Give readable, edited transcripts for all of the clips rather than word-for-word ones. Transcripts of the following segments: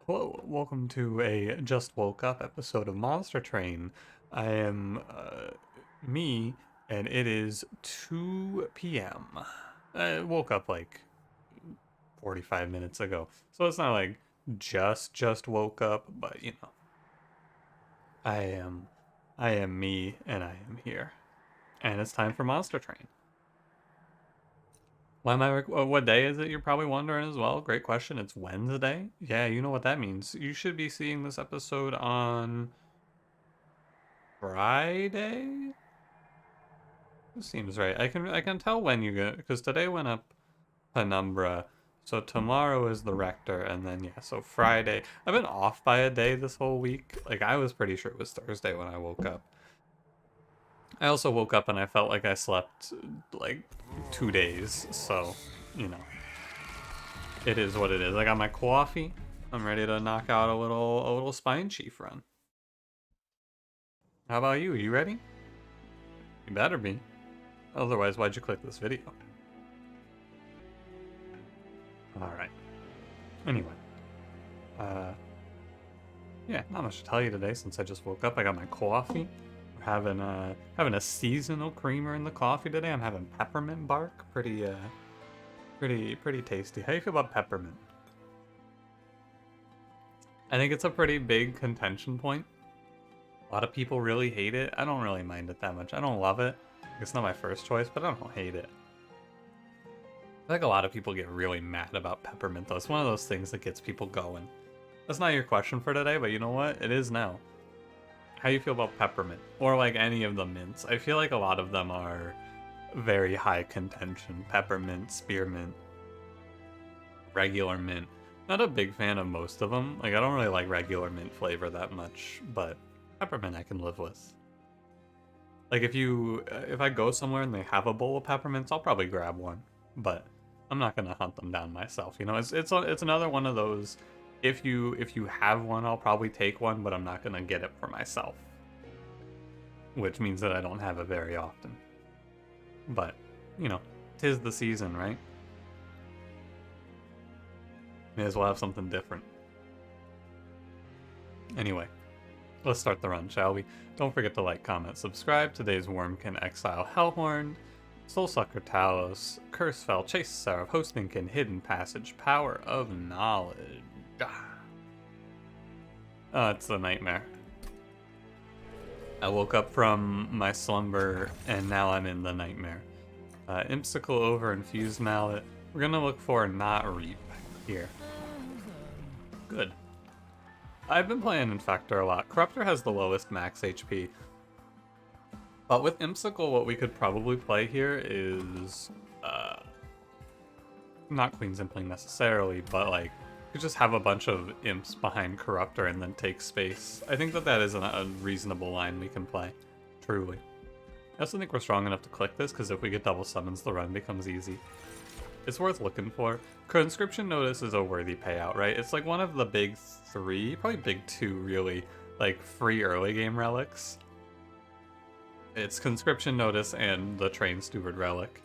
Hello, welcome to a Just Woke Up episode of Monster Train. I am me, and it is 2 p.m. I woke up like 45 minutes ago, so it's not like just woke up, but you know, I am I am me, and I am here, and it's time for Monster Train. Why am I? What day is it? You're probably wondering as well. Great question. It's Wednesday. Yeah, you know what that means. You should be seeing this episode on Friday? Seems right. I can tell when you get, because today went up Penumbra, so tomorrow is the Rector, and then yeah, so Friday. I've been off by a day this whole week. Like I was pretty sure it was Thursday when I woke up. I also woke up and I felt like I slept like 2 days, so you know, it is what it is. I got my coffee. I'm ready to knock out a little spine chief run. How about you? You ready? You better be. Otherwise, why'd you click this video? Alright. Anyway. Uh, yeah, not much to tell you today since I just woke up. I got my coffee. We're having a seasonal creamer in the coffee today. I'm having peppermint bark. Pretty tasty. How do you feel about peppermint? I think it's a pretty big contention point. A lot of people really hate it. I don't really mind it that much. I don't love it. It's not my first choice, but I don't hate it. I feel like a lot of people get really mad about peppermint, though. It's one of those things that gets people going. That's not your question for today, but you know what? It is now. How do you feel about peppermint? Or like any of the mints? I feel like a lot of them are very high contention. Peppermint, spearmint, regular mint. Not a big fan of most of them. Like, I don't really like regular mint flavor that much, but peppermint I can live with. Like, if I go somewhere and they have a bowl of peppermints, I'll probably grab one. But I'm not gonna hunt them down myself. You know, it's another one of those. If you have one, I'll probably take one, but I'm not gonna get it for myself. Which means that I don't have it very often. But, you know, 'tis the season, right? May as well have something different. Anyway, let's start the run, shall we? Don't forget to like, comment, subscribe. Today's Wurmkin, Exile, Hellhored, Soulsucker Talos, Cursefell, Chase Seraph, Hostminkin, Hidden Passage, Power of Knowledge. Oh, it's a nightmare. I woke up from my slumber and now I'm in the nightmare. Imsicle over Infused Mallet. We're gonna look for Not Reap here. Good. I've been playing Infector a lot. Corruptor has the lowest max HP. But with Imsicle, what we could probably play here is not Queen's Impling necessarily, but like you just have a bunch of imps behind Corruptor and then take space. I think that is a reasonable line we can play, truly. I also think we're strong enough to click this, because if we get double summons, the run becomes easy. It's worth looking for. Conscription Notice is a worthy payout, right? It's like one of the big three, probably big two, really, like free early game relics. It's Conscription Notice and the Train Steward relic.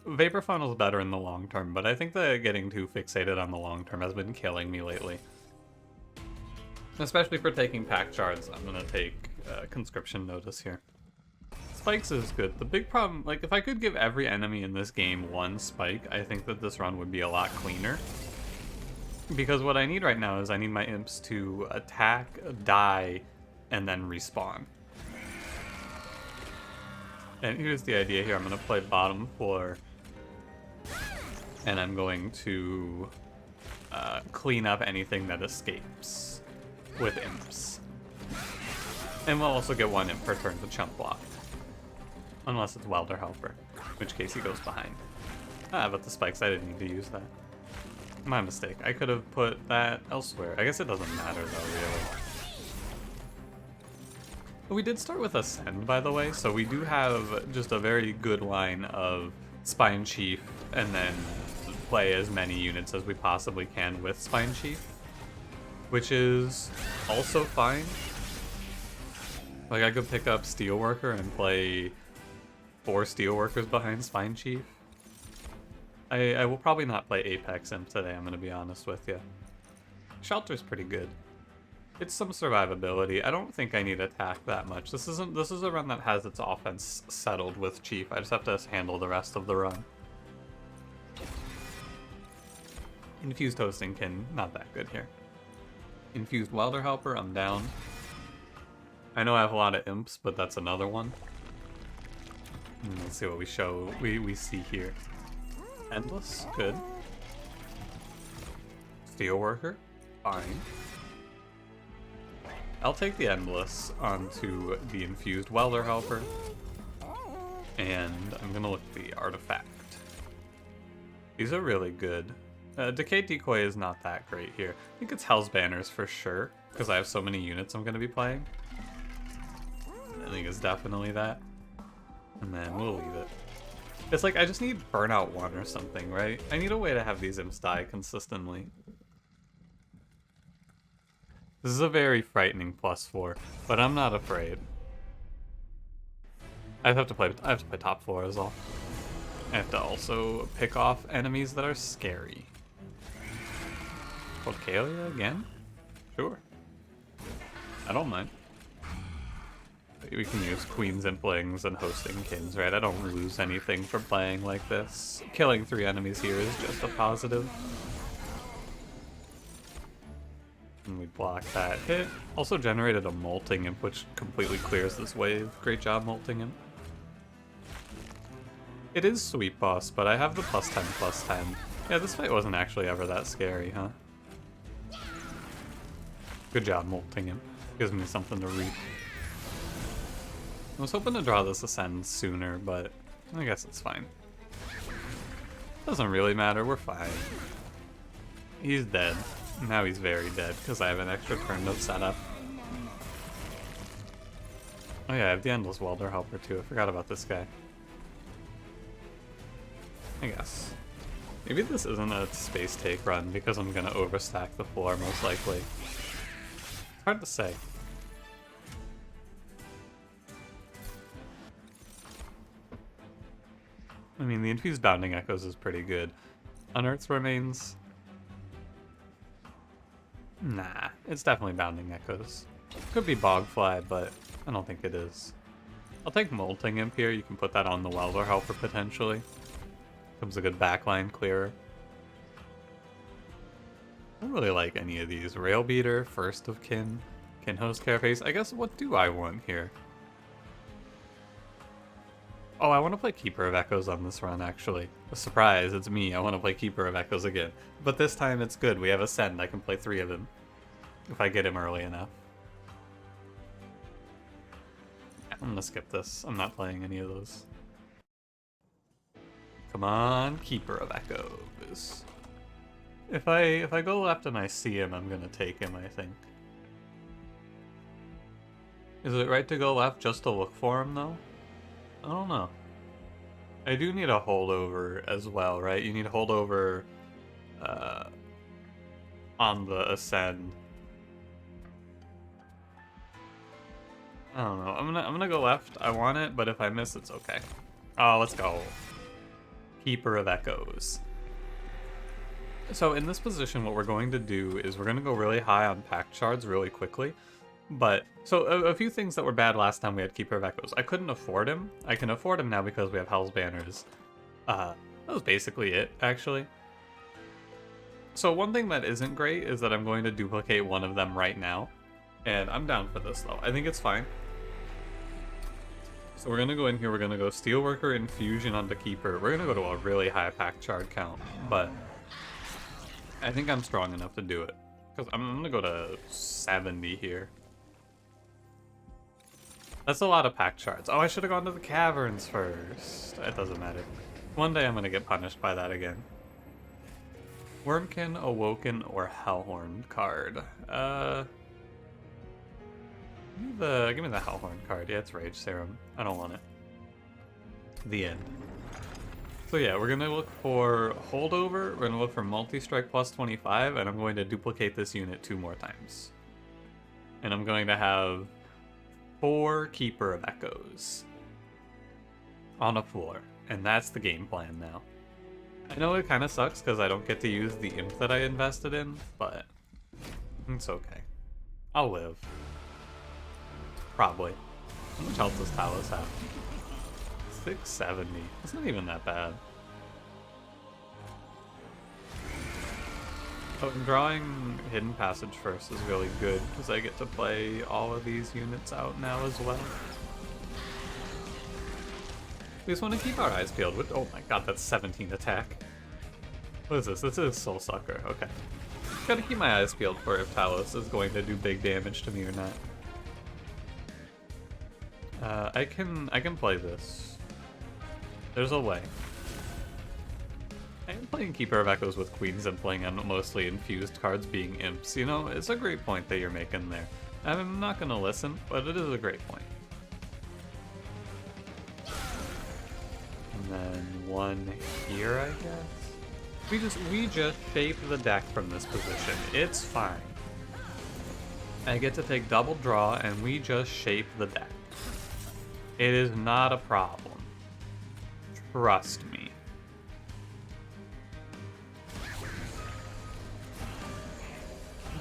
Vapor Funnel's better in the long term, but I think that getting too fixated on the long term has been killing me lately. Especially for taking pack shards, I'm gonna take Conscription Notice here. Spikes is good. The big problem, like if I could give every enemy in this game one spike, I think that this run would be a lot cleaner. Because what I need right now is I need my imps to attack, die, and then respawn. And here's the idea here. I'm going to play bottom floor. And I'm going to clean up anything that escapes with imps. And we'll also get one imp per turn to chump block. Unless it's Welder Helper, in which case he goes behind. Ah, but the spikes, I didn't need to use that. My mistake. I could have put that elsewhere. I guess it doesn't matter though, really. We did start with Ascend, by the way, so we do have just a very good line of Spine Chief and then play as many units as we possibly can with Spine Chief, which is also fine. Like, I could pick up Steelworker and play 4 Steelworkers behind Spine Chief. I will probably not play Apex Imp today, I'm going to be honest with you. Shelter's pretty good. It's some survivability. I don't think I need attack that much. This is a run that has its offense settled with Chief. I just have to handle the rest of the run. Infused Hostingkin, not that good here. Infused Welder Helper, I'm down. I know I have a lot of imps, but that's another one. Let's see what we see here. Endless, good. Steelworker, fine. I'll take the Endless onto the Infused Welder Helper. And I'm gonna look at the Artifact. These are really good. Decay Decoy is not that great here. I think it's Hell's Banners for sure, because I have so many units I'm gonna be playing. I think it's definitely that. And then we'll leave it. It's like, I just need Burnout 1 or something, right? I need a way to have these imps die consistently. This is a very frightening +4, but I'm not afraid. I have to play top 4 as well. I have to also pick off enemies that are scary. Volcalia again? Sure. I don't mind. We can use Queens Implings and Hostingkins, right? I don't lose anything for playing like this. Killing 3 enemies here is just a positive. And we block that hit. Also generated a Molting Imp, which completely clears this wave. Great job, Molting Imp. It is Sweet Boss, but I have the +10/+10. Yeah, this fight wasn't actually ever that scary, huh? Good job, Molting Imp. Gives me something to read. I was hoping to draw this Ascend sooner, but I guess it's fine. Doesn't really matter, we're fine. He's dead. Now he's very dead, because I have an extra turn to set up. Oh yeah, I have the Endless Welder Helper too, I forgot about this guy. I guess. Maybe this isn't a space take run, because I'm gonna overstack the floor, most likely. It's hard to say. I mean, the Infused Bounding Echoes is pretty good. Unearth's Remains? Nah, it's definitely Bounding Echoes. Could be Bogfly, but I don't think it is. I'll take Molting Imp here, you can put that on the Welder Helper potentially. Becomes a good backline clearer. I don't really like any of these. Rail Beater, First of Kin, Kinhost Carapace. I guess what do I want here? Oh, I want to play Keeper of Echoes on this run, actually. A surprise, it's me. I want to play Keeper of Echoes again. But this time it's good. We have Ascend. I can play 3 of him. If I get him early enough. I'm gonna skip this. I'm not playing any of those. Come on, Keeper of Echoes. If I go left and I see him, I'm gonna take him, I think. Is it right to go left just to look for him, though? I don't know. I do need a holdover as well, right? You need a holdover on the Ascend. I don't know. I'm gonna go left. I want it, but if I miss, it's okay. Oh, let's go. Keeper of Echoes. So in this position, what we're going to do is we're gonna go really high on pack shards really quickly. But, so a few things that were bad last time we had Keeper of Echoes. I couldn't afford him. I can afford him now because we have Hell's Banners. That was basically it, actually. So one thing that isn't great is that I'm going to duplicate one of them right now. And I'm down for this, though. I think it's fine. So we're going to go in here, we're going to go Steelworker Infusion onto Keeper. We're going to go to a really high pack shard count, but I think I'm strong enough to do it. Because I'm going to go to 70 here. That's a lot of pack shards. Oh, I should have gone to the caverns first. It doesn't matter. One day I'm going to get punished by that again. Wurmkin, Awoken, or Hellhored card. Give me the Hellhored card. Yeah, it's Rage Serum. I don't want it. The end. So yeah, we're going to look for Holdover, we're going to look for Multi-Strike plus 25, and I'm going to duplicate this unit 2 more times. And I'm going to have 4 Keeper of Echoes on a floor, and that's the game plan now. I know it kind of sucks because I don't get to use the imp that I invested in, but It's okay. I'll live. Probably. How much health does Talos have? 670. It's not even that bad. Oh, drawing Hidden Passage first is really good, because I get to play all of these units out now as well. We just want to keep our eyes peeled with— oh my god, that's 17 attack. What is this? This is Soul Sucker, okay. Gotta keep my eyes peeled for if Talos is going to do big damage to me or not. I can play this. There's a way. I am playing Keeper of Echoes with Queens and playing on mostly infused cards being imps. You know, it's a great point that you're making there. I'm not gonna listen, but it is a great point. And then one here, I guess. We just shape the deck from this position. It's fine. I get to take double draw and we just shape the deck. It is not a problem. Trust me.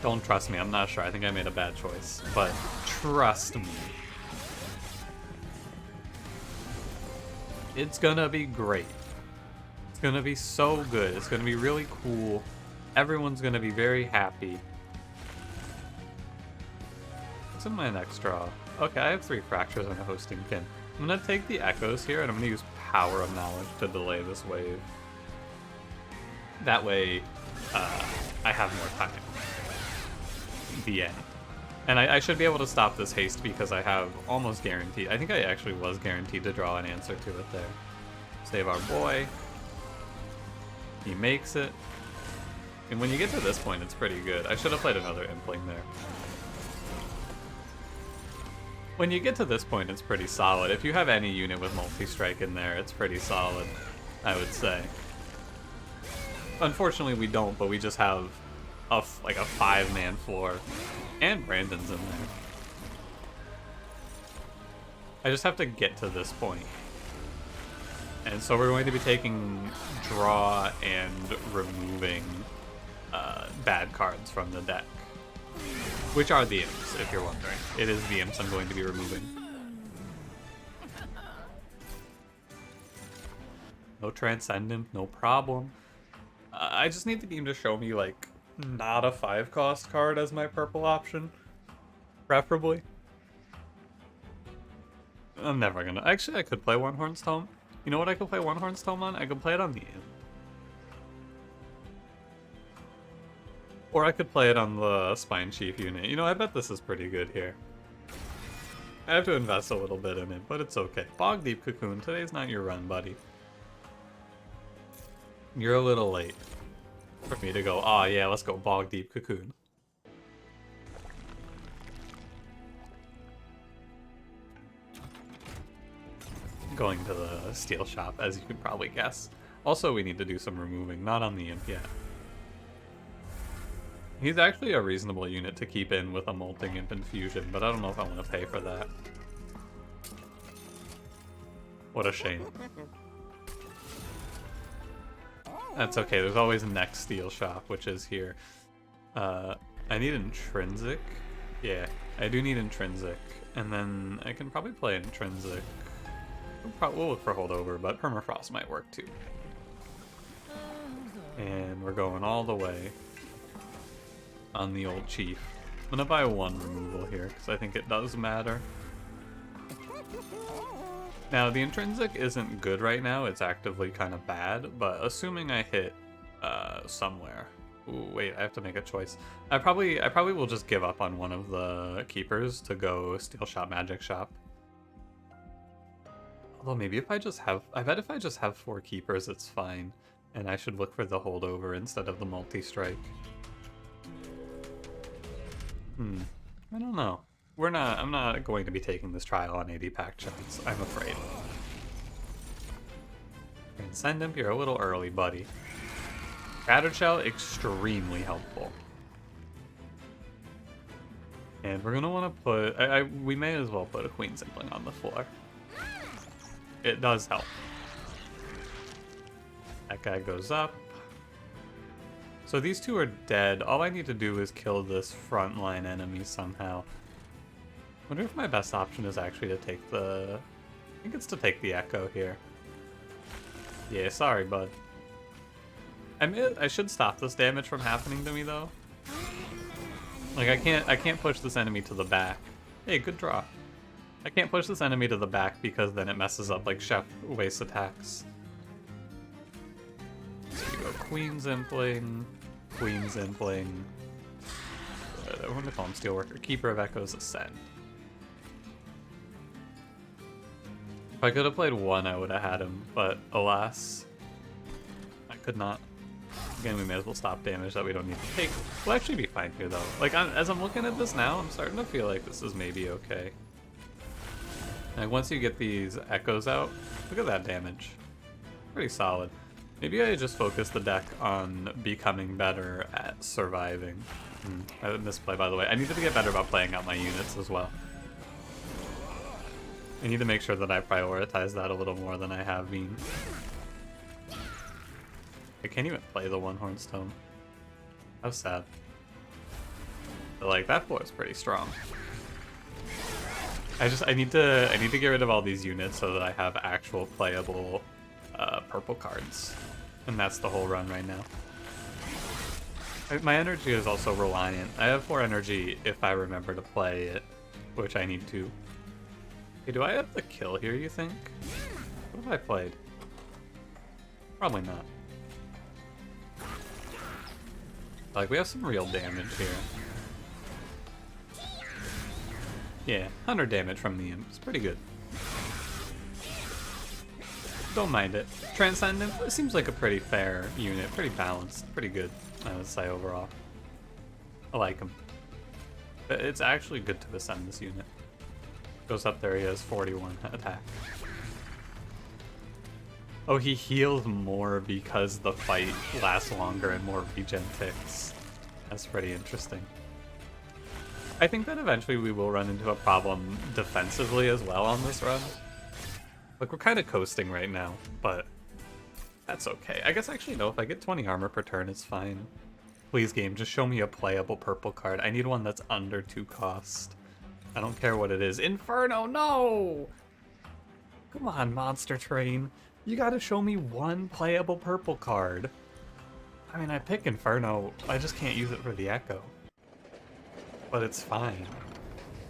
Don't trust me, I'm not sure. I think I made a bad choice. But trust me. It's gonna be great. It's gonna be so good. It's gonna be really cool. Everyone's gonna be very happy. What's in my next draw? Okay, I have 3 Fractures and a Hosting Pin. I'm gonna take the Echoes here, and I'm gonna use Power of Knowledge to delay this wave. That way, I have more time. The end. And I should be able to stop this haste because I have almost guaranteed— I think I actually was guaranteed to draw an answer to it there. Save our boy. He makes it. And when you get to this point, it's pretty good. I should have played another Impling there. When you get to this point, it's pretty solid. If you have any unit with multi-strike in there, it's pretty solid, I would say. Unfortunately, we don't, but we just have like a 5-man floor. And Brandon's in there. I just have to get to this point. And so we're going to be taking draw and removing bad cards from the deck. Which are the imps, if you're wondering. It is the imps I'm going to be removing. No Transcendent, no problem. I just need the game to show me, like, not a 5-cost card as my purple option. Preferably. I'm never gonna— actually, I could play One Horn's Tome. You know what I could play One Horn's Tome on? I could play it on the imp. Or I could play it on the Spine Chief unit. You know, I bet this is pretty good here. I have to invest a little bit in it, but it's okay. Bog Deep Cocoon, today's not your run, buddy. You're a little late for me to go, oh yeah, let's go Bog Deep Cocoon. Going to the steel shop, as you can probably guess. Also, we need to do some removing, not on the imp yet. He's actually a reasonable unit to keep in with a Molting Imp Infusion, but I don't know if I want to pay for that. What a shame. That's okay, there's always a next steel shop, which is here. I need Intrinsic. Yeah, I do need Intrinsic. And then I can probably play Intrinsic. We'll look for Holdover, but Permafrost might work too. And we're going all the way on the old Chief. I'm gonna buy 1 removal here, because I think it does matter. Now, the Intrinsic isn't good right now, it's actively kind of bad, but assuming I hit somewhere. Ooh, wait, I have to make a choice. I probably will just give up on one of the keepers to go Steel Shop, Magic Shop. Although maybe if I just have— I bet if I just have 4 keepers, it's fine. And I should look for the Holdover instead of the multi-strike. I don't know. I'm not going to be taking this trial on 80 pack shots, I'm afraid. Transcend Imp, you're a little early, buddy. Shattered Shell, extremely helpful. And we're gonna want to put— we may as well put a Queen's Impling on the floor. It does help. That guy goes up. So these two are dead. All I need to do is kill this frontline enemy somehow. Wonder if my best option is actually to take the... I think it's to take the Echo here. Yeah, sorry, bud. I should stop this damage from happening to me, though. Like, I can't push this enemy to the back. Hey, good draw. I can't push this enemy to the back because then it messes up, like, Chef waste attacks. So you go Queen Zimpling, Queen Zimpling. I want to call him Steelworker. Keeper of Echoes, Ascend. If I could have played one, I would have had him, but alas, I could not. Again, we may as well stop damage that we don't need to take. We'll actually be fine here, though. Like, as I'm looking at this now, I'm starting to feel like this is maybe okay. Like, once you get these Echoes out, look at that damage. Pretty solid. Maybe I just focus the deck on becoming better at surviving. I misplay, by the way. I need to get better about playing out my units as well. I need to make sure that I prioritize that a little more than I have been. I can't even play the One Horn Stone. How sad. But like, that floor is pretty strong. I need to get rid of all these units so that I have actual playable purple cards. And that's the whole run right now. My energy is also reliant. I have 4 energy if I remember to play it, which I need to. Okay, do I have the kill here, you think? What have I played? Probably not. Like, we have some real damage here. Yeah, 100 damage from the imp. It's pretty good. Don't mind it. Transcendent seems like a pretty fair unit. Pretty balanced. Pretty good, I would say, overall. I like him. But it's actually good to ascend this unit. Goes up there, he has 41 attack. Oh, he heals more because the fight lasts longer and more regen ticks. That's pretty interesting. I think that eventually we will run into a problem defensively as well on this run. Like, we're kind of coasting right now, but that's okay. I guess actually, no, if I get 20 armor per turn, it's fine. Please, game, just show me a playable purple card. I need one that's under 2 cost. I don't care what it is. Inferno, no! Come on, Monster Train. You gotta show me one playable purple card. I mean, I pick Inferno. I just can't use it for the Echo. But it's fine.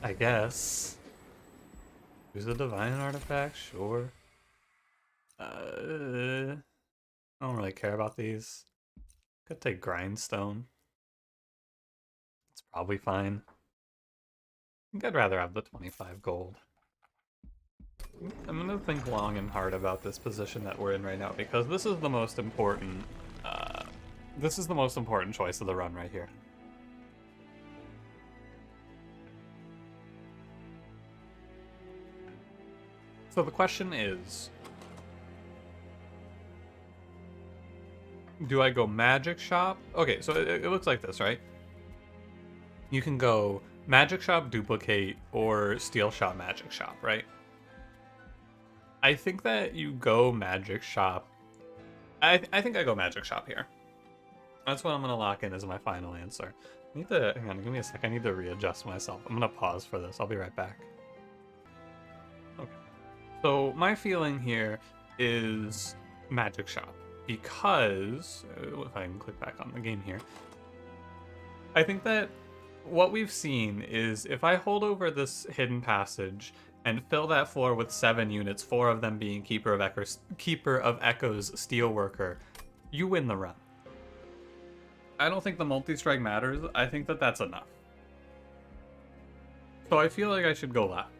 I guess. Use a Divine Artifact? Sure. I don't really care about these. Could take Grindstone. It's probably fine. I think I'd rather have the 25 gold. I'm gonna think long and hard about this position that we're in right now, because this is the most important choice of the run right here. So the question is, do I go Magic Shop? Okay, so it looks like this, right? You can go Magic Shop, Duplicate, or Steel Shop, Magic Shop, right? I think that you go Magic Shop. I think I go Magic Shop here. That's what I'm going to lock in as my final answer. I need to, hang on, give me a sec. I need to readjust myself. I'm going to pause for this. I'll be right back. Okay. So my feeling here is Magic Shop, because, if I can click back on the game here, I think that what we've seen is if I hold over this hidden passage and fill that floor with 7 units, 4 of them being Keeper of Echoes Steelworker, you win the run. I don't think the multi-strike matters. I think that that's enough. So I feel like I should go left.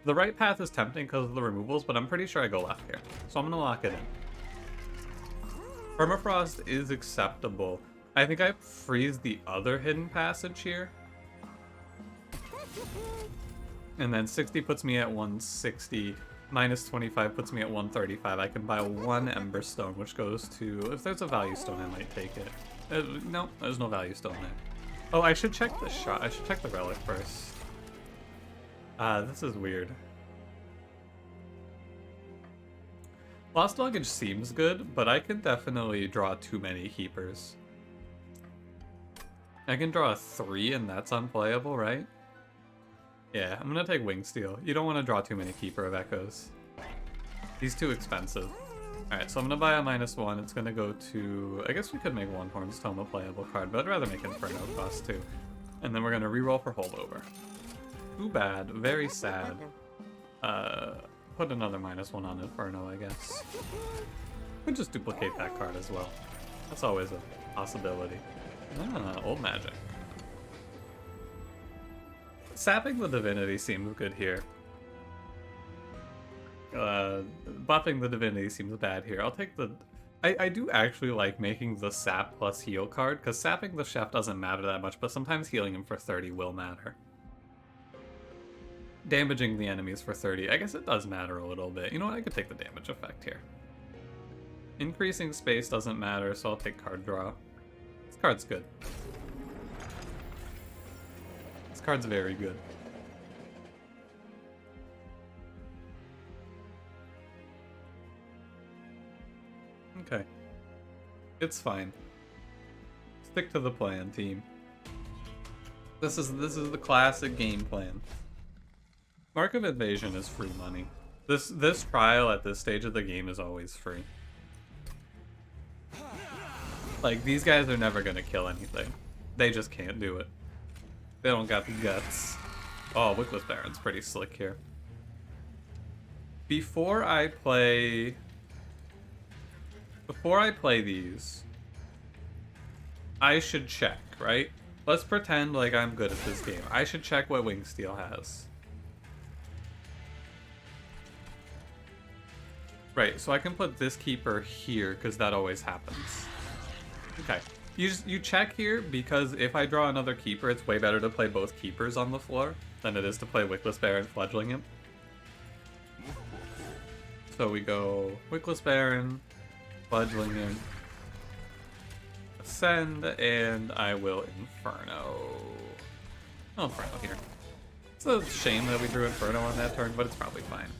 The right path is tempting because of the removals, but I'm pretty sure I go left here. So I'm going to lock it in. Permafrost is acceptable. I think I freeze the other hidden passage here. And then 60 puts me at 160. Minus 25 puts me at 135. I can buy 1 Emberstone, which goes to... If there's a value stone, I might take it. No, there's no value stone there. Oh, I should check the shot. I should check the relic first. This is weird. Lost Luggage seems good, but I could definitely draw too many keepers. I can draw a 3 and that's unplayable, right? Yeah, I'm gonna take Wingsteel. You don't want to draw too many Keeper of Echoes. He's too expensive. Alright, so I'm gonna buy a -1. It's gonna go to... I guess we could make Wurmkin's Tome a playable card, but I'd rather make Inferno cost too. And then we're gonna reroll for holdover. Too bad. Very sad. Put another -1 on Inferno, I guess. Could just duplicate that card as well. That's always a possibility. Ah, old magic. Sapping the Divinity seems good here. Buffing the Divinity seems bad here. I'll take the... I do actually like making the sap plus heal card, because sapping the chef doesn't matter that much, but sometimes healing him for 30 will matter. Damaging the enemies for 30, I guess it does matter a little bit. You know what, I could take the damage effect here. Increasing space doesn't matter, so I'll take card draw. This card's good. This card's very good. Okay. It's fine. Stick to the plan, team. This is the classic game plan. Mark of Invasion is free money. This trial at this stage of the game is always free. Like, these guys are never gonna kill anything. They just can't do it. They don't got the guts. Oh, Wickless Baron's pretty slick here. Before I play these, I should check, right? Let's pretend like I'm good at this game. I should check what Wingsteel has. Right, so I can put this keeper here, because that always happens. Okay. You check here, because if I draw another keeper, it's way better to play both keepers on the floor than it is to play Wickless Baron fledgling him. So we go Wickless Baron, fledgling him, Ascend, and I will Inferno. Oh, Inferno here. It's a shame that we drew Inferno on that turn, but it's probably fine.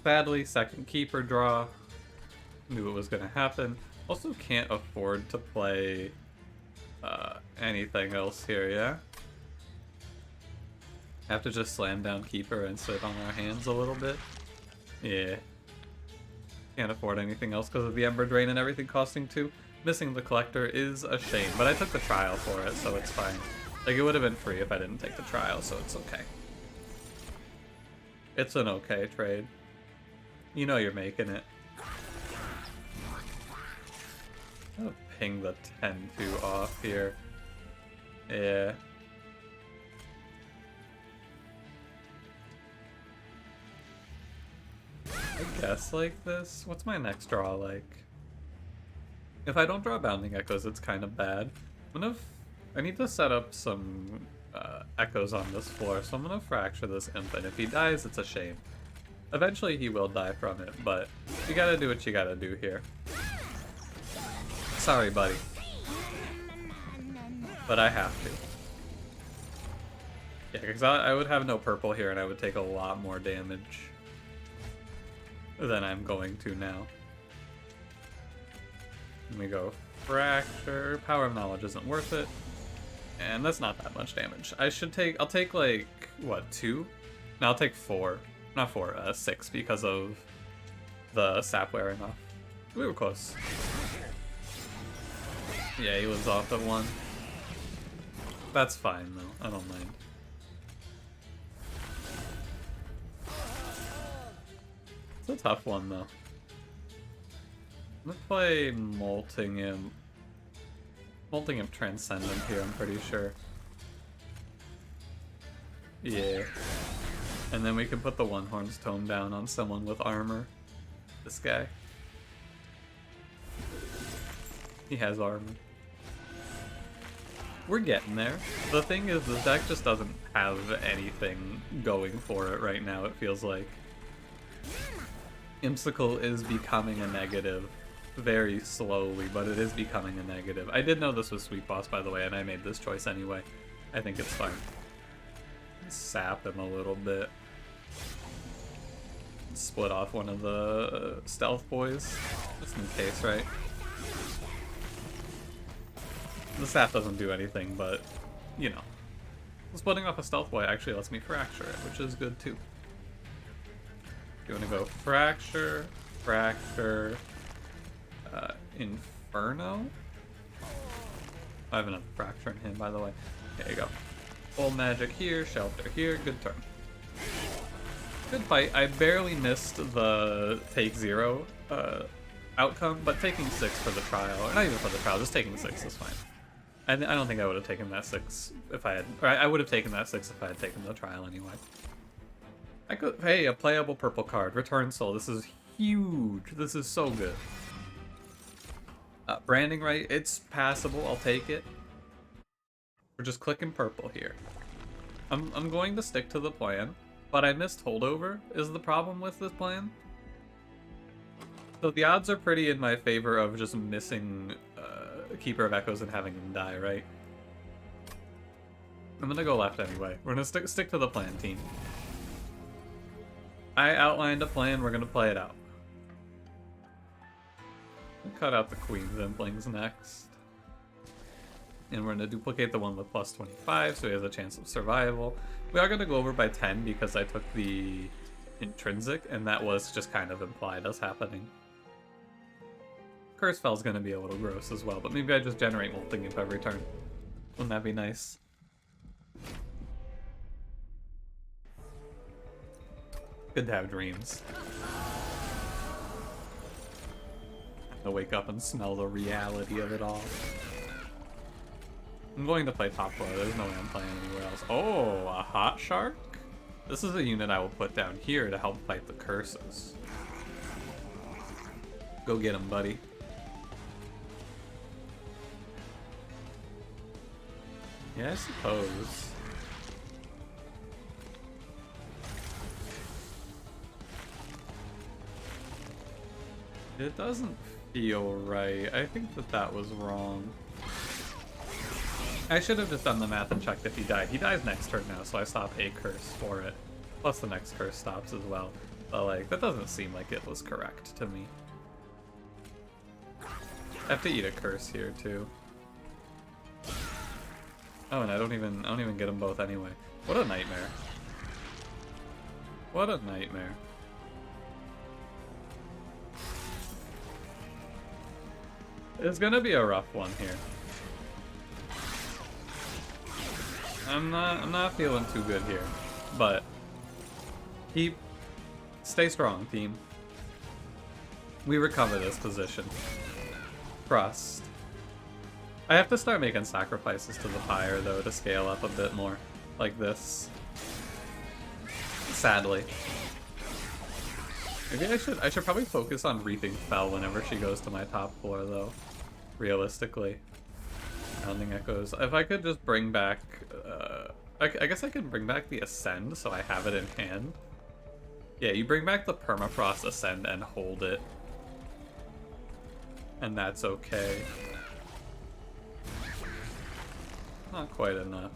Sadly, second keeper draw. Knew it was going to happen. Also can't afford to play anything else here, yeah? Have to just slam down keeper and sit on our hands a little bit. Yeah. Can't afford anything else because of the Ember Drain and everything costing 2. Missing the Collector is a shame, but I took the trial for it, so it's fine. Like, it would have been free if I didn't take the trial, so it's okay. It's an okay trade. You know you're making it. I'll ping the 10-2 off here. Yeah. I guess like this. What's my next draw like? If I don't draw Bounding Echoes, it's kind of bad. I need to set up some echoes on this floor, so I'm gonna fracture this imp, and if he dies, it's a shame. Eventually he will die from it, but you gotta do what you gotta do here. Sorry, buddy. But I have to. Yeah, because I would have no purple here, and I would take a lot more damage than I'm going to now. And we go Fracture. Power of Knowledge isn't worth it. And that's not that much damage. I'll take like, what, 2? No, I'll take 4. Not 4, 6 because of the sap wearing off. We were close. Yeah, he lives off at 1. That's fine though, I don't mind. It's a tough one though. I'm gonna play Molting Imp. Molting Imp Transcendent here, I'm pretty sure. Yeah. And then we can put the One Horn's Tome down on someone with armor. This guy. He has armor. We're getting there. The thing is, the deck just doesn't have anything going for it right now, it feels like. Imsicle is becoming a negative. Very slowly, but it is becoming a negative. I did know this was Sweet Boss, by the way, and I made this choice anyway. I think it's fine. Sap him a little bit. Split off one of the stealth boys. Just in case, right? The staff doesn't do anything, but, you know. Splitting off a stealth boy actually lets me fracture it, which is good too. You want to go fracture, fracture, inferno? I have another fracture in him, by the way. There you go. Old magic here, shelter here, good turn. Good fight. I barely missed the take 0 outcome, but taking 6 for the trial, or not even for the trial, just taking 6 is fine. I don't think I would have taken that 6 if I had, or I would have taken that 6 if I had taken the trial anyway. I could, hey, a playable purple card, Return Soul. This is huge. This is so good. Branding right, it's passable. I'll take it. We're just clicking purple here. I'm going to stick to the plan, but I missed holdover is the problem with this plan. So the odds are pretty in my favor of just missing Keeper of Echoes and having him die, right? I'm gonna go left anyway. We're gonna stick to the plan, team. I outlined a plan, we're gonna play it out. Cut out the Queen's Implings next. And we're gonna duplicate the one with plus 25, so he has a chance of survival. We are gonna go over by 10 because I took the intrinsic, and that was just kind of implied as happening. Curse Fell's gonna be a little gross as well, but maybe I just generate molting if every turn. Wouldn't that be nice? Good to have dreams. To wake up and smell the reality of it all. I'm going to play top floor. There's no way I'm playing anywhere else. Oh, a hot shark? This is a unit I will put down here to help fight the curses. Go get him, buddy. Yeah, I suppose. It doesn't feel right. I think that was wrong. I should have just done the math and checked if he died. He dies next turn now, so I stop a curse for it. Plus the next curse stops as well. But like, that doesn't seem like it was correct to me. I have to eat a curse here too. Oh, and I don't even get them both anyway. What a nightmare. What a nightmare. It's gonna be a rough one here. I'm not feeling too good here, but stay strong, team. We recover this position. Trust. I have to start making sacrifices to the pyre though to scale up a bit more, like this. Sadly. Maybe I should probably focus on reaping Fel whenever she goes to my top floor though. Realistically. Sounding Echoes. If I could just bring back I guess I can bring back the Ascend so I have it in hand. Yeah, you bring back the Permafrost Ascend and hold it. And that's okay. Not quite enough.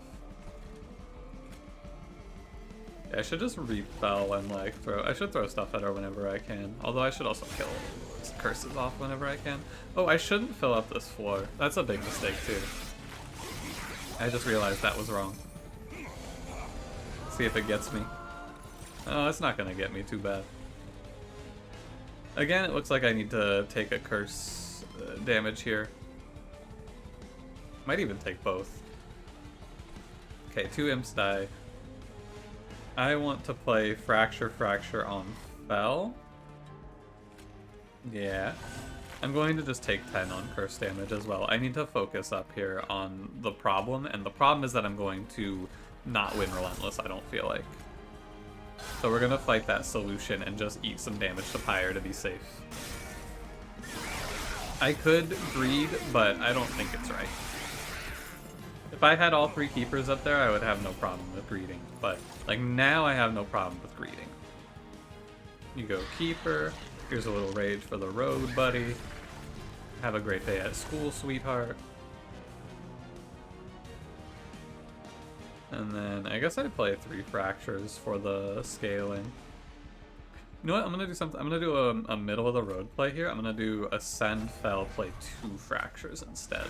Yeah, I should just repel and like I should throw stuff at her whenever I can. Although I should also kill curses off whenever I can. Oh, I shouldn't fill up this floor. That's a big mistake too. I just realized that was wrong. See if it gets me. Oh, it's not gonna get me too bad. Again, it looks like I need to take a curse damage here. Might even take both. Okay, 2 imps die. I want to play Fracture on Fel. Yeah. I'm going to just take 10 on curse damage as well. I need to focus up here on the problem, and the problem is that I'm going to not win Relentless, I don't feel like. So we're going to fight that solution and just eat some damage to Pyre to be safe. I could greed, but I don't think it's right. If I had all 3 keepers up there, I would have no problem with greeting. But, like, now I have no problem with greeting. You go keeper. Here's a little rage for the road, buddy. Have a great day at school, sweetheart. And then, I guess I'd play 3 fractures for the scaling. You know what? I'm gonna do something. I'm gonna do a middle of the road play here. I'm gonna do Ascend, Fel, play 2 fractures instead.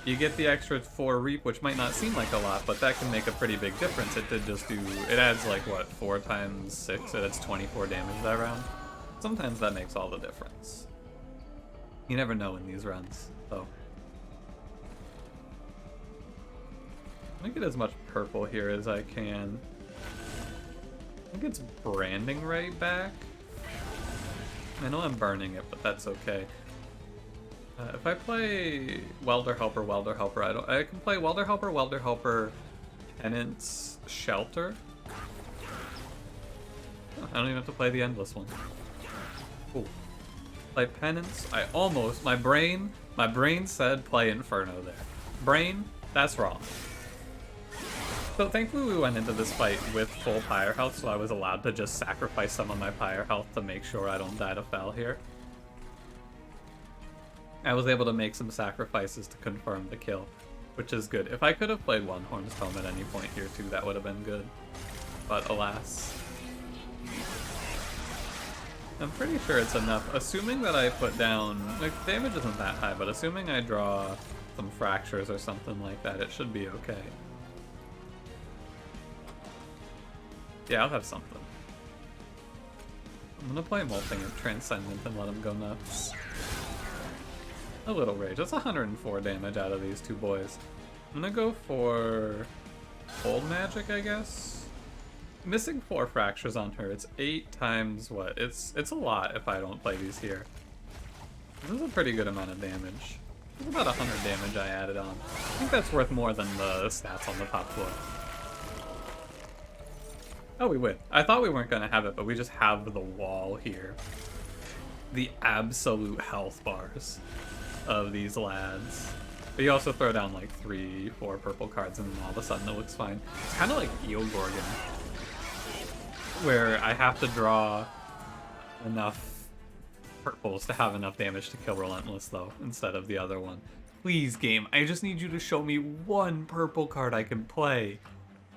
You get the extra 4 reap, which might not seem like a lot, but that can make a pretty big difference. It did just do, it adds like what, 4 times 6, it adds 24 damage that round. Sometimes that makes all the difference. You never know in these runs, so. I'm gonna get as much purple here as I can. I think it's branding right back. I know I'm burning it, but that's okay. If I play Welder Helper, I can play Welder Helper, Penance, Shelter. Oh, I don't even have to play the endless one. Ooh. Play Penance. My brain said play Inferno there. Brain, that's wrong. So thankfully we went into this fight with full pyre health, so I was allowed to just sacrifice some of my pyre health to make sure I don't die to Fel here. I was able to make some sacrifices to confirm the kill, which is good. If I could have played One Horn's Tome at any point here too, that would have been good. But alas. I'm pretty sure it's enough. Assuming that I put down, like, damage isn't that high, but assuming I draw some fractures or something like that, it should be okay. Yeah, I'll have something. I'm gonna play Molting and Transcendent and let him go nuts. A little rage. That's 104 damage out of these two boys. I'm gonna go for Cold Magic, I guess. Missing 4 fractures on her. It's 8 times what? It's a lot if I don't play these here. This is a pretty good amount of damage. It's about 100 damage I added on. I think that's worth more than the stats on the top floor. Oh, we win. I thought we weren't gonna have it, but we just have the wall here. The absolute health bars of these lads. But you also throw down like 3, 4 purple cards and then all of a sudden it looks fine. It's kind of like Eel Gorgon, where I have to draw enough purples to have enough damage to kill Relentless though, instead of the other one. Please, game, I just need you to show me one purple card I can play.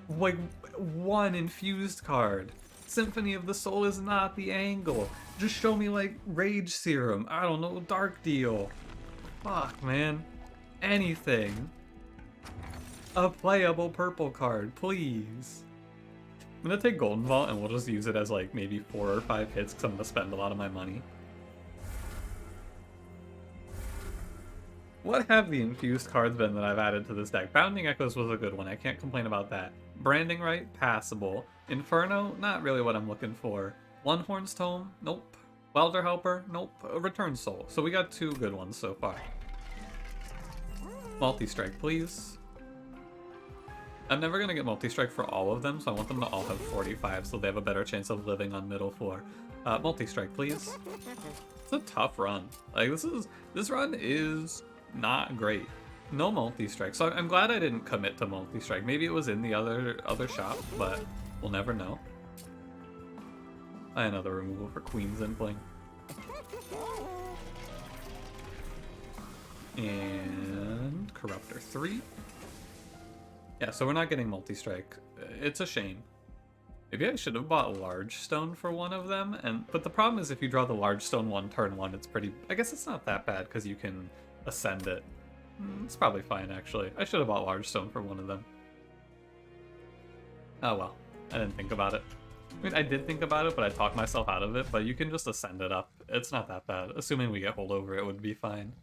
Like, one infused card. Symphony of the Soul is not the angle. Just show me like Rage Serum, I don't know, Dark Deal. Fuck, man. Anything. A playable purple card, please. I'm gonna take Golden Vault and we'll just use it as like maybe 4 or 5 hits because I'm gonna spend a lot of my money. What have the infused cards been that I've added to this deck? Bounding Echoes was a good one, I can't complain about that. Branding Right, passable. Inferno, not really what I'm looking for. One Horn's Tome, nope. Welder Helper, nope. Return Soul. So we got 2 good ones so far. Multi-Strike, please. I'm never gonna get Multi-Strike for all of them, so I want them to all have 45 so they have a better chance of living on middle floor. Multi-Strike, please. It's a tough run. Like, this run is not great. No Multi-Strike, so I'm glad I didn't commit to Multi-Strike. Maybe it was in the other shop, but we'll never know. Another removal for Queen's Impling. And Corruptor 3. Yeah, so we're not getting Multi-Strike. It's a shame. Maybe I should have bought Large Stone for one of them, but the problem is if you draw the Large Stone one turn 1, it's pretty... I guess it's not that bad because you can ascend it. It's probably fine, actually. I should have bought Large Stone for one of them. Oh well, I didn't think about it. I mean, I did think about it, but I talked myself out of it, but you can just ascend it up. It's not that bad. Assuming we get holdover, it would be fine.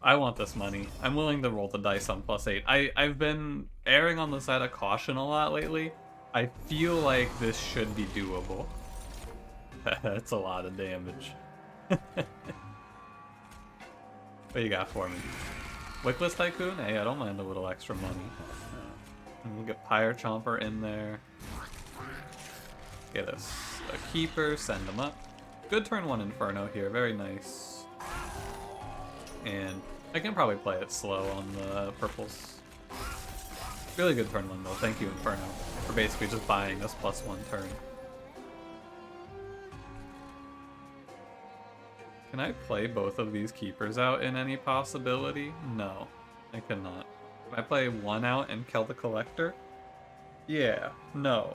I want this money. I'm willing to roll the dice on +8. I've been erring on the side of caution a lot lately. I feel like this should be doable. That's a lot of damage. What you got for me? Wickless Tycoon? Hey, I don't mind a little extra money. And we'll get Pyre Chomper in there. Get us a Keeper, send them up. Good turn 1 Inferno here, very nice. And I can probably play it slow on the purples. Really good turn 1 though, thank you Inferno, for basically just buying us +1 turn. Can I play both of these Keepers out in any possibility? No, I cannot. Can I play one out and kill the Collector? Yeah, no.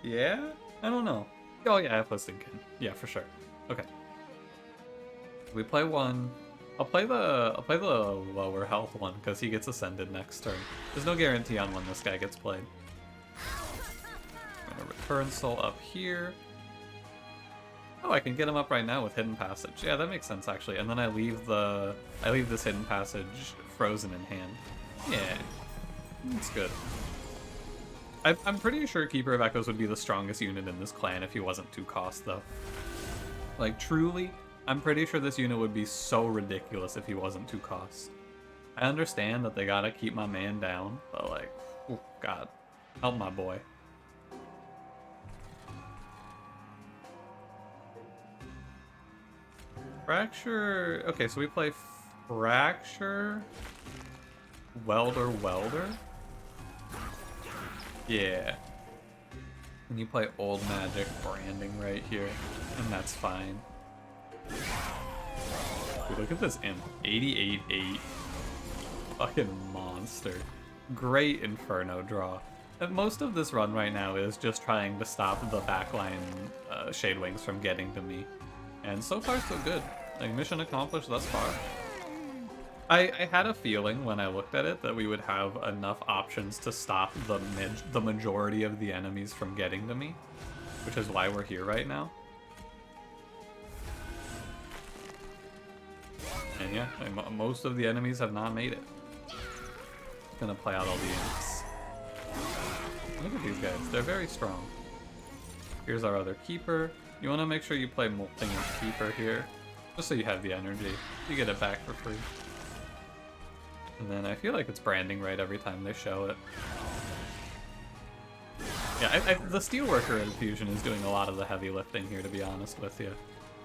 Yeah? I don't know. Oh yeah, I was thinking. Yeah, for sure. Okay. We play one. I'll play the lower health one because he gets ascended next turn. There's no guarantee on when this guy gets played. I'm gonna return soul up here. Oh, I can get him up right now with hidden passage. Yeah, that makes sense actually. And then I leave this hidden passage frozen in hand. Yeah, that's good. I'm pretty sure Keeper of Echoes would be the strongest unit in this clan if he wasn't 2 cost though. Like truly, I'm pretty sure this unit would be so ridiculous if he wasn't 2 cost. I understand that they gotta keep my man down, but like, oh god, help my boy. Fracture, okay, so we play Fracture, Welder. Yeah. And you play Old Magic Branding right here, and that's fine. Dude, look at this imp. 88-8. Fucking monster. Great Inferno draw. And most of this run right now is just trying to stop the backline Shadewings from getting to me. And so far so good. Like, mission accomplished thus far. I had a feeling when I looked at it that we would have enough options to stop the majority of the enemies from getting to me, which is why we're here right now. And yeah, most of the enemies have not made it. Gonna play out all the imps. Look at these guys, they're very strong. Here's our other keeper. You want to make sure you play Molting as keeper here, just so you have the energy. You get it back for free. And then I feel like it's branding right every time they show it. Yeah, the Steelworker infusion is doing a lot of the heavy lifting here, to be honest with you.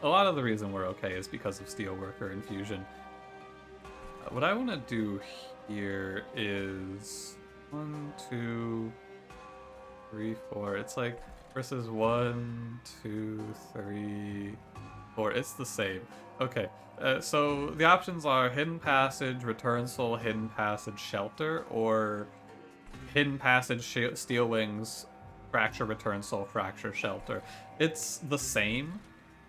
A lot of the reason we're okay is because of Steelworker infusion. What I want to do here is 1, 2, 3, 4. It's like versus 1, 2, 3, 4. It's the same. Okay. So the options are Hidden Passage, Return Soul, Hidden Passage, Shelter, or Hidden Passage, Steel Wings, Fracture, Return Soul, Fracture, Shelter. It's the same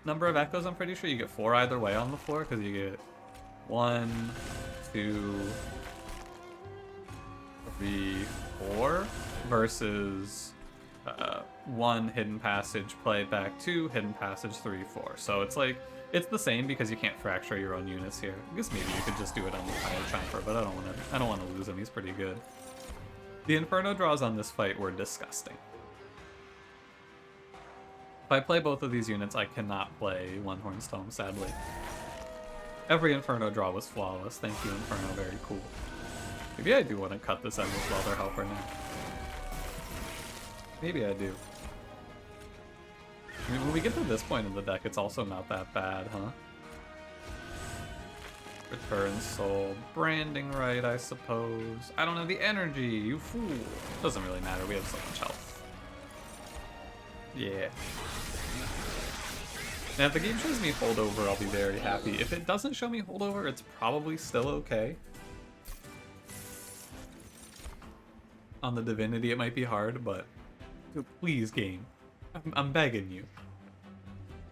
number of echoes, I'm pretty sure. You get 4 either way on the floor, because you get 1, 2, 3, 4, versus 1 Hidden Passage, play it back, 2 Hidden Passage, 3, 4. So it's like, it's the same because you can't fracture your own units here. I guess maybe you could just do it on the Pile Chomper, but I don't want to lose him. He's pretty good. The Inferno draws on this fight were disgusting. If I play both of these units, I cannot play One Horn's Tome, sadly. Every Inferno draw was flawless. Thank you, Inferno. Very cool. Maybe I do want to cut this Endless Welder Helper now. Maybe I do. I mean, when we get to this point in the deck, it's also not that bad, huh? Return Soul, branding right, I suppose. I don't have the energy, you fool. Doesn't really matter, we have so much health. Yeah. Now, if the game shows me holdover, I'll be very happy. If it doesn't show me holdover, it's probably still okay. On the Divinity, it might be hard, but please, game. I'm begging you.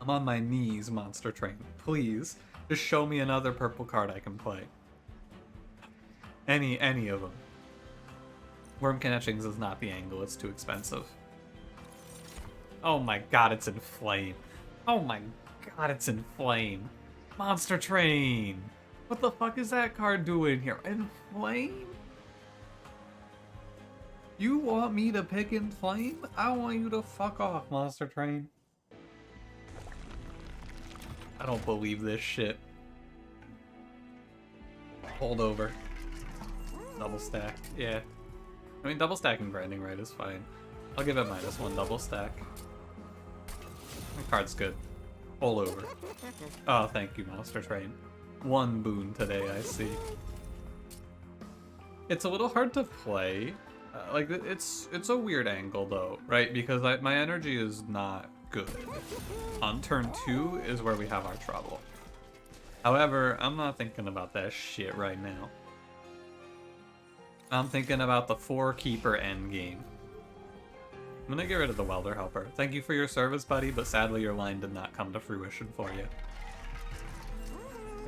I'm on my knees, Monster Train. Please, just show me another purple card I can play. Any of them. Wurmkin Etchings is not the angle, it's too expensive. Oh my god, it's in flame. Oh my god, it's in flame. Monster Train! What the fuck is that card doing here? In flame? You want me to pick in flame? I want you to fuck off, Monster Train. I don't believe this shit. Holdover. Double stack, yeah. I mean, double stacking branding right is fine. I'll give it -1 double stack. My card's good. Holdover. Oh, thank you, Monster Train. 1 boon today, I see. It's a little hard to play. Like, it's a weird angle, though, right? Because my energy is not good. On turn 2 is where we have our trouble. However, I'm not thinking about that shit right now. I'm thinking about the 4-keeper endgame. I'm gonna get rid of the Welder Helper. Thank you for your service, buddy, but sadly your line did not come to fruition for you.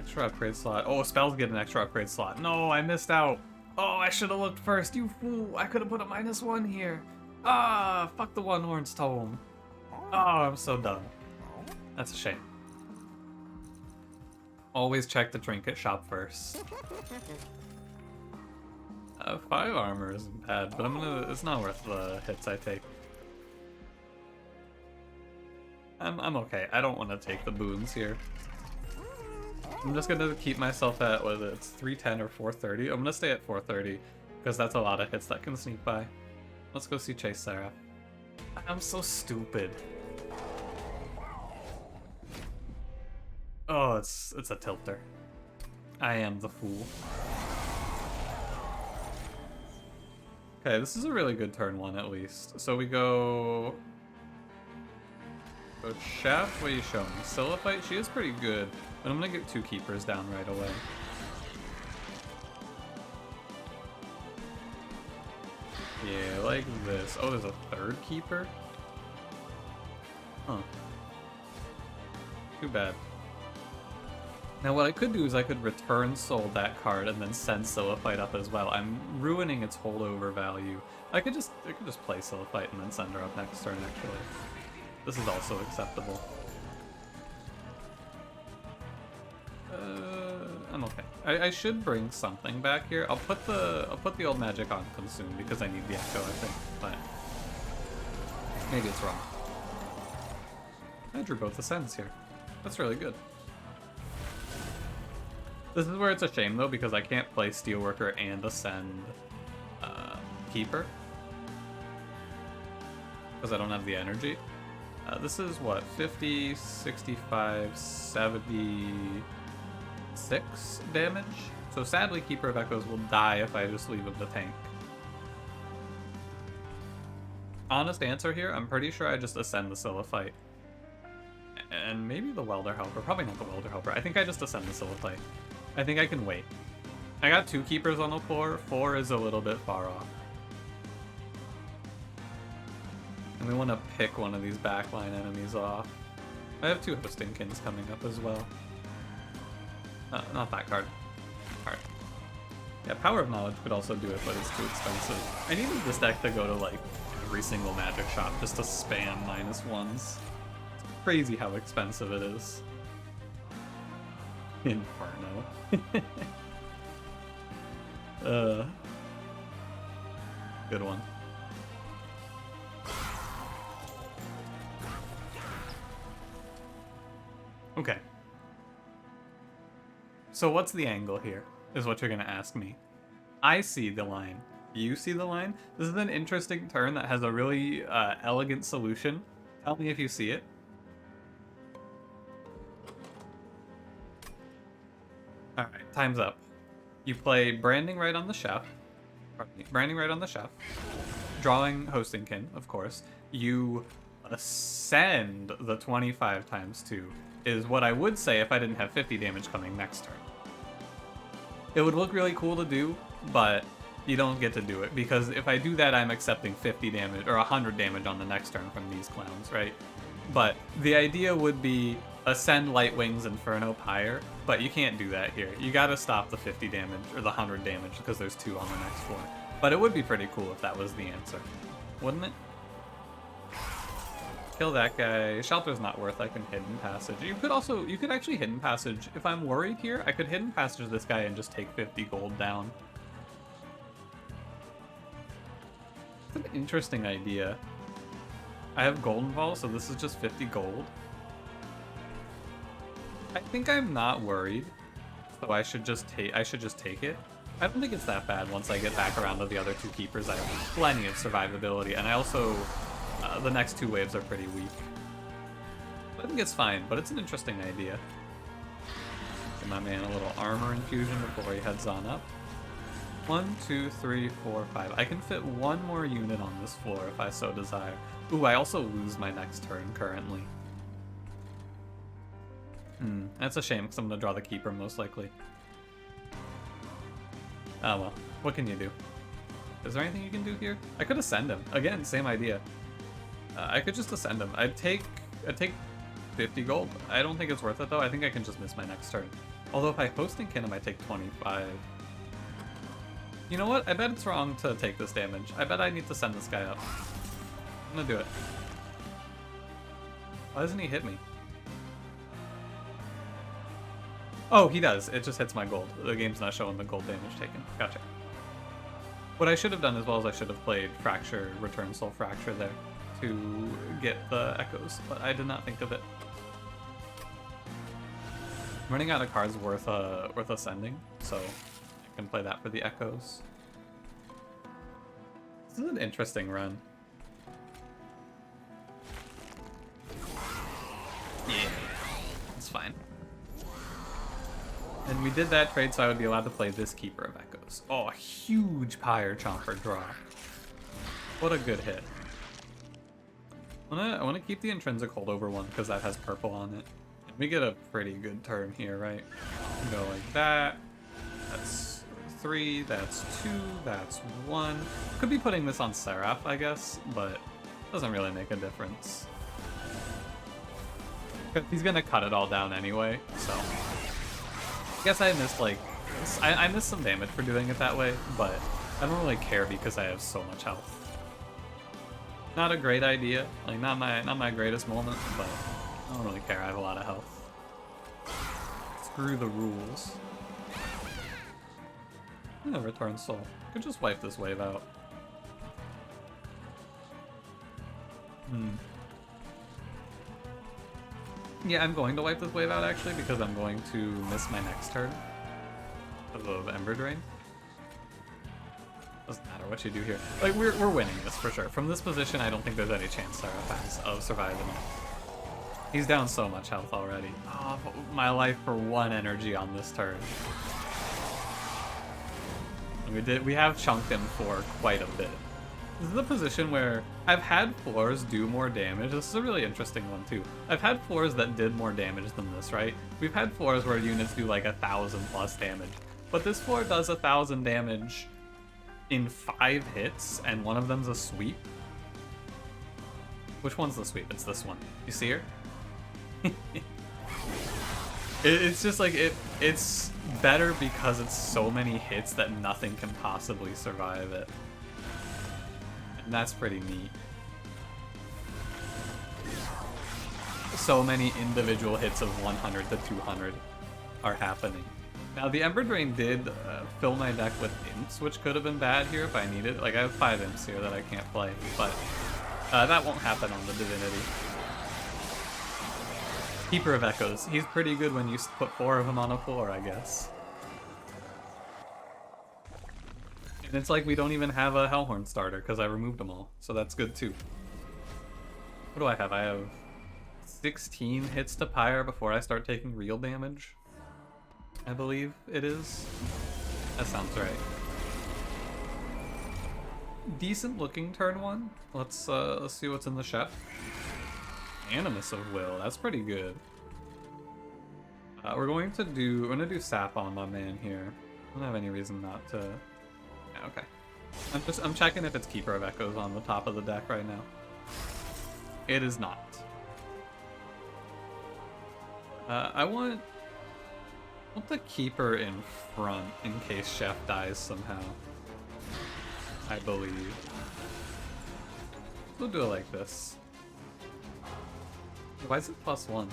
Extra upgrade slot. Oh, spells get an extra upgrade slot. No, I missed out. Oh, I should have looked first, you fool. I could have put a -1 here. Ah, fuck the one-horned tome. Oh, I'm so dumb. That's a shame. Always check the trinket shop first. 5 armor isn't bad, but it's not worth the hits I take. I'm okay. I don't want to take the boons here. I'm just gonna keep myself at, what is it, it's 310 or 430? I'm gonna stay at 430, because that's a lot of hits that can sneak by. Let's go see Chase Sarah. I'm so stupid. Oh, it's a tilter. I am the fool. Okay, this is a really good turn 1 at least. So we go Shaft, what are you showing? Silliphite, she is pretty good, but I'm gonna get 2 keepers down right away. Yeah, like this. Oh, there's a 3rd keeper? Huh. Too bad. Now what I could do is I could return Soul that card and then send Silliphite up as well. I'm ruining its holdover value. I could just play Silliphite and then send her up next turn actually. This is also acceptable. I'm okay. I should bring something back here. I'll put the old magic on Consume because I need the echo, I think, but maybe it's wrong. I drew both ascends here. That's really good. This is where it's a shame though, because I can't play Steelworker and ascend Keeper because I don't have the energy. This is what, 50, 65, 76 damage. So sadly, Keeper of Echoes will die if I just leave him to tank. Honest answer here, I'm pretty sure I just ascend the Silliphite. And maybe the Welder Helper. Probably not the Welder Helper. I think I just ascend the Silliphite. I think I can wait. I got 2 keepers on the floor. 4 is a little bit far off. And we want to pick one of these backline enemies off. I have 2 Hostingkins coming up as well. Not that card. Alright. Yeah, Power of Knowledge could also do it, but it's too expensive. I needed this deck to go to like every single magic shop just to spam -1s. It's crazy how expensive it is. Inferno. Good one. Okay. So what's the angle here, is what you're gonna ask me. I see the line. You see the line? This is an interesting turn that has a really elegant solution. Tell me if you see it. Alright, time's up. You play Branding Right on the Chef. Pardon me, Branding Right on the Chef. Drawing Hostingkin, of course. You ascend the 25 times 2, is what I would say if I didn't have 50 damage coming next turn. It would look really cool to do, but you don't get to do it, because if I do that, I'm accepting 50 damage, or 100 damage on the next turn from these clowns, right? But the idea would be ascend Light Wings Inferno Pyre, but you can't do that here. You gotta stop the 50 damage, or the 100 damage, because there's 2 on the next floor. But it would be pretty cool if that was the answer, wouldn't it? Kill that guy. Shelter's not worth. I can Hidden Passage. You could actually Hidden Passage. If I'm worried here, I could Hidden Passage this guy and just take 50 gold down. It's an interesting idea. I have Golden Ball, so this is just 50 gold. I think I'm not worried, so I should just take it. I don't think it's that bad once I get back around to the other 2 keepers. I have plenty of survivability, and I also the next 2 waves are pretty weak. I think it's fine, but it's an interesting idea. Give my man a little armor infusion before he heads on up. 1, 2, 3, 4, 5. I can fit 1 more unit on this floor if I so desire. Ooh, I also lose my next turn currently. That's a shame, because I'm going to draw the keeper most likely. Oh well, what can you do? Is there anything you can do here? I could ascend him. Again, same idea. I could just ascend him. I'd take 50 gold. I don't think it's worth it though. I think I can just miss my next turn. Although if I host and kin him, I take 25. You know what? I bet it's wrong to take this damage. I bet I need to send this guy up. I'm gonna do it. Why doesn't he hit me? Oh, he does. It just hits my gold. The game's not showing the gold damage taken. Gotcha. What I should have done as well is I should have played Fracture, Return Soul Fracture there to get the echoes, but I did not think of it. Running out of cards worth ascending, so I can play that for the echoes. This is an interesting run. Yeah, it's fine. And we did that trade so I would be allowed to play this Keeper of Echoes. Oh, a huge Pyre Chomper draw. What a good hit. I want to keep the intrinsic holdover one because that has purple on it. And we get a pretty good turn here, right? Go like that. That's 3, that's 2, that's 1. Could be putting this on Seraph, I guess, but doesn't really make a difference. He's gonna cut it all down anyway, so... I guess I missed, like... I missed some damage for doing it that way, but I don't really care because I have so much health. Not a great idea, like, not my greatest moment, but I don't really care, I have a lot of health. Screw the rules. Yeah, Return Soul. Could just wipe this wave out. Yeah, I'm going to wipe this wave out actually because I'm going to miss my next turn because of Ember Drain. Doesn't matter what you do here. Like, we're winning this for sure. From this position, I don't think there's any chance Seraph has of surviving it. He's down so much health already. Oh, my life for 1 energy on this turn. And we have chunked him for quite a bit. This is the position where I've had floors do more damage. This is a really interesting one too. I've had floors that did more damage than this, right? We've had floors where units do like 1,000 plus damage. But this floor does 1,000 damage in 5 hits, and one of them's a sweep. Which one's the sweep? It's this one. You see her? It's just like, it's better because it's so many hits that nothing can possibly survive it. And that's pretty neat. So many individual hits of 100 to 200 are happening. Now, the Ember Drain did fill my deck with imps, which could have been bad here if I needed. Like, I have 5 imps here that I can't play, but that won't happen on the Divinity. Keeper of Echoes. He's pretty good when you put 4 of them on a floor, I guess. And it's like we don't even have a Hellhored starter because I removed them all, so that's good too. What do I have? I have 16 hits to Pyre before I start taking real damage, I believe it is. That sounds right. Decent looking turn 1. Let's see what's in the chef. Animus of Will, that's pretty good. We're gonna do sap on my man here. I don't have any reason not to. Yeah, okay. I'm checking if it's Keeper of Echoes on the top of the deck right now. It is not. I want the Keeper in front in case Chef dies somehow. I believe. We'll do it like this. Why is it +1?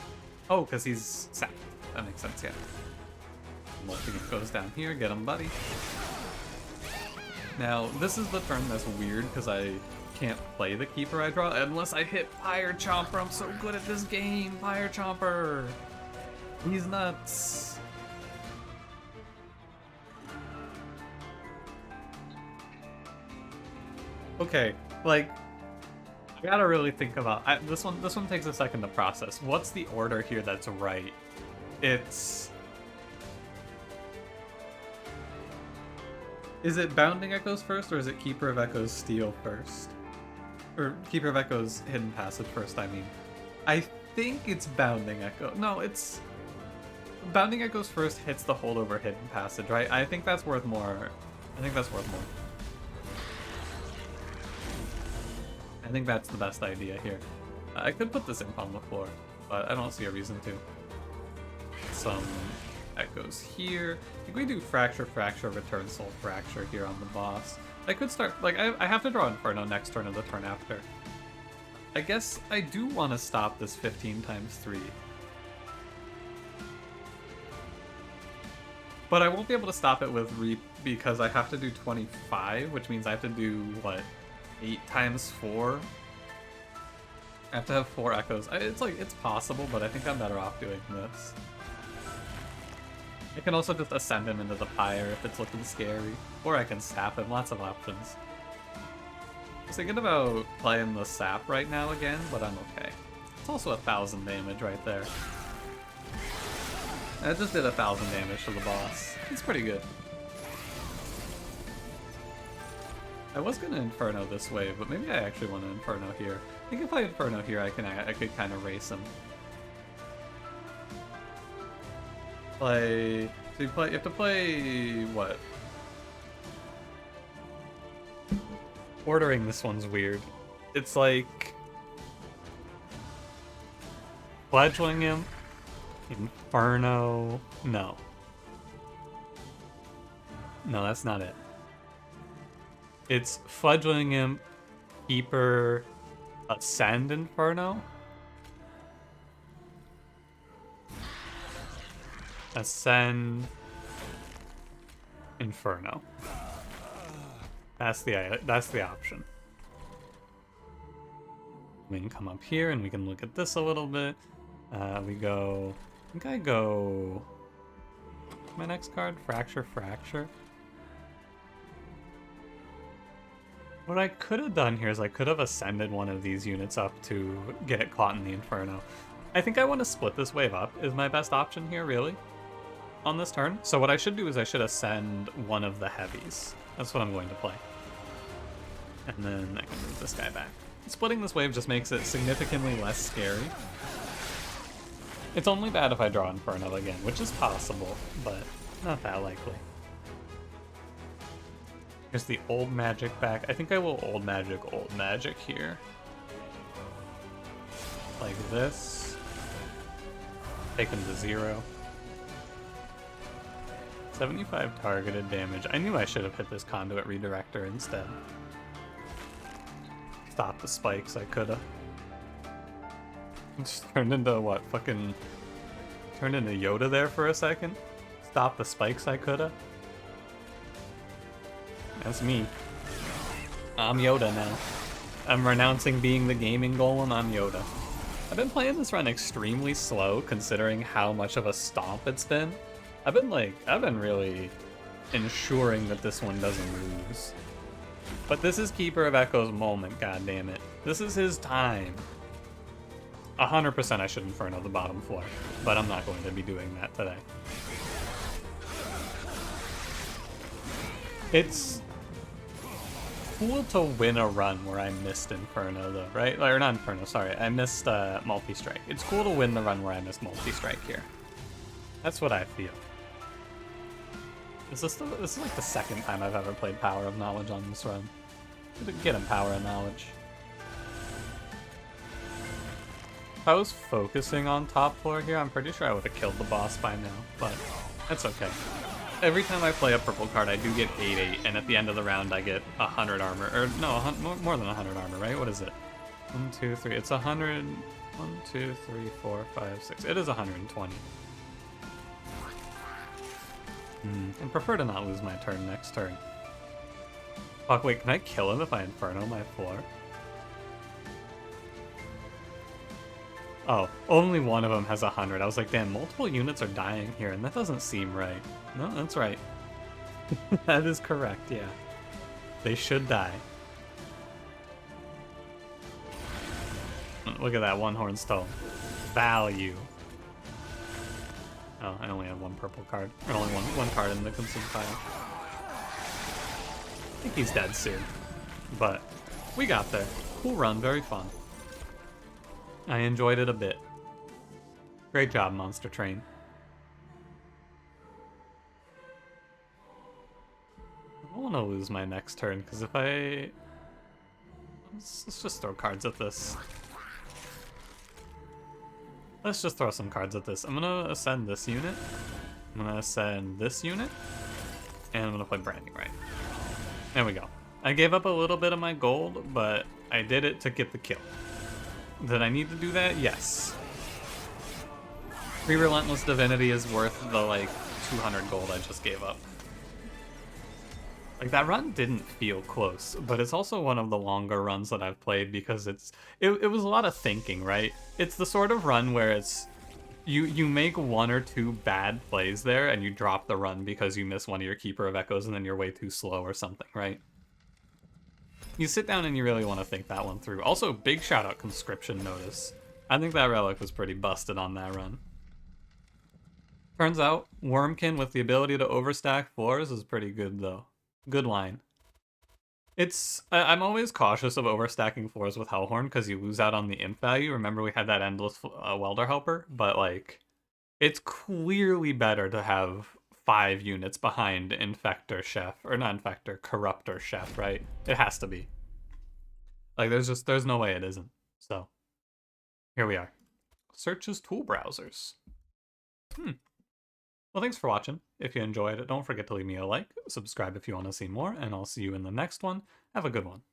Oh, because he's sapped. That makes sense, yeah. Multigan goes down here, get him, buddy. Now, this is the turn that's weird because I can't play the Keeper I draw unless I hit Pyre Chomper. I'm so good at this game, Pyre Chomper. He's nuts. Okay, like, I gotta really think about this one. This one takes a second to process. What's the order here that's right? Is it Bounding Echoes first, or is it Keeper of Echoes Steel first? Or Keeper of Echoes Hidden Passage first, I mean. I think it's Bounding Echo. No, it's... Bounding Echoes first hits the holdover Hidden Passage, right? I think that's worth more. I think that's worth more. I think that's the best idea here. I could put this imp on the floor, but I don't see a reason to. Some Echoes here. I think we do Fracture, Fracture, Return Soul Fracture here on the boss. I could start, like, I have to draw Inferno next turn or the turn after. I guess I do want to stop this 15 times 3. But I won't be able to stop it with Reap because I have to do 25, which means I have to do, what, 8 times 4? I have to have 4 echoes. It's possible, but I think I'm better off doing this. I can also just ascend him into the pyre if it's looking scary. Or I can sap him, lots of options. I was thinking about playing the sap right now again, but I'm okay. It's also 1,000 damage right there. I just did 1,000 damage to the boss. It's pretty good. I was gonna Inferno this way, but maybe I actually want to Inferno here. I think if I Inferno here, I could kind of race him. So you have to play what? Ordering this one's weird. It's like fledgling him, Inferno. No, that's not it. It's fledgling him, Keeper, Ascend Inferno. Ascend Inferno. That's the option. We can come up here and we can look at this a little bit. We go. I think I go. My next card, Fracture, Fracture. What I could have done here is I could have ascended one of these units up to get it caught in the Inferno. I think I want to split this wave up is my best option here, really, on this turn. So what I should do is I should ascend one of the heavies. That's what I'm going to play. And then I can move this guy back. Splitting this wave just makes it significantly less scary. It's only bad if I draw Inferno again, which is possible, but not that likely. Here's the old magic back. I think I will old magic here. Like this. Take him to 0. 75 targeted damage. I knew I should have hit this conduit redirector instead. Stop the spikes, I coulda. Just turned into what, fucking... Turned into Yoda there for a second. Stop the spikes, I coulda. That's me. I'm Yoda now. I'm renouncing being the gaming golem, I'm Yoda. I've been playing this run extremely slow, considering how much of a stomp it's been. I've been really ensuring that this one doesn't lose. But this is Keeper of Echo's moment, goddammit. This is his time. 100% I should Inferno the bottom floor, but I'm not going to be doing that today. It's cool to win a run where I missed Inferno though, right? Or not Inferno, sorry. I missed multi-strike. It's cool to win the run where I missed multi-strike here. That's what I feel. This is like the second time I've ever played Power of Knowledge on this run. Get him Power of Knowledge. If I was focusing on top floor here, I'm pretty sure I would have killed the boss by now, but that's okay. Every time I play a purple card, I do get 8/8, and at the end of the round, I get 100 armor. Or no, more than 100 armor, right? What is it? 1, 2, 3. It's 100. 1, 2, 3, 4, 5, 6. It is 120. I prefer to not lose my turn next turn. Fuck, wait, can I kill him if I Inferno my floor? Oh, only one of them has 100. I was like, damn, multiple units are dying here, and that doesn't seem right. No, that's right. That is correct, yeah. They should die. Look at that one horn stone. Value. Oh, I only have one purple card. Or only one card in the consume pile. I think he's dead soon. But we got there. Cool run, very fun. I enjoyed it a bit. Great job, Monster Train. I don't want to lose my next turn, because if I... Let's just throw cards at this. Let's just throw some cards at this. I'm gonna ascend this unit. I'm gonna send this unit, and I'm gonna play Branding Right. There we go. I gave up a little bit of my gold, but I did it to get the kill. Did I need to do that? Yes. 3 Relentless Divinity is worth the, like, 200 gold I just gave up. Like, that run didn't feel close, but it's also one of the longer runs that I've played because it was a lot of thinking, right? It's the sort of run where it's you make 1 or 2 bad plays there and you drop the run because you miss one of your Keeper of Echoes and then you're way too slow or something, right? You sit down and you really want to think that one through. Also, big shout out Conscription Notice. I think that relic was pretty busted on that run. Turns out, Wurmkin with the ability to overstack floors is pretty good, though. Good line. I'm always cautious of overstacking floors with Hellhored because you lose out on the imp value. Remember we had that endless welder helper? But, like, it's clearly better to have 5 units behind Infector Chef. Or not Infector, Corruptor Chef, right? It has to be. Like, there's no way it isn't. So, here we are. Searches tool browsers. Well, thanks for watching. If you enjoyed it, don't forget to leave me a like, subscribe if you want to see more, and I'll see you in the next one. Have a good one.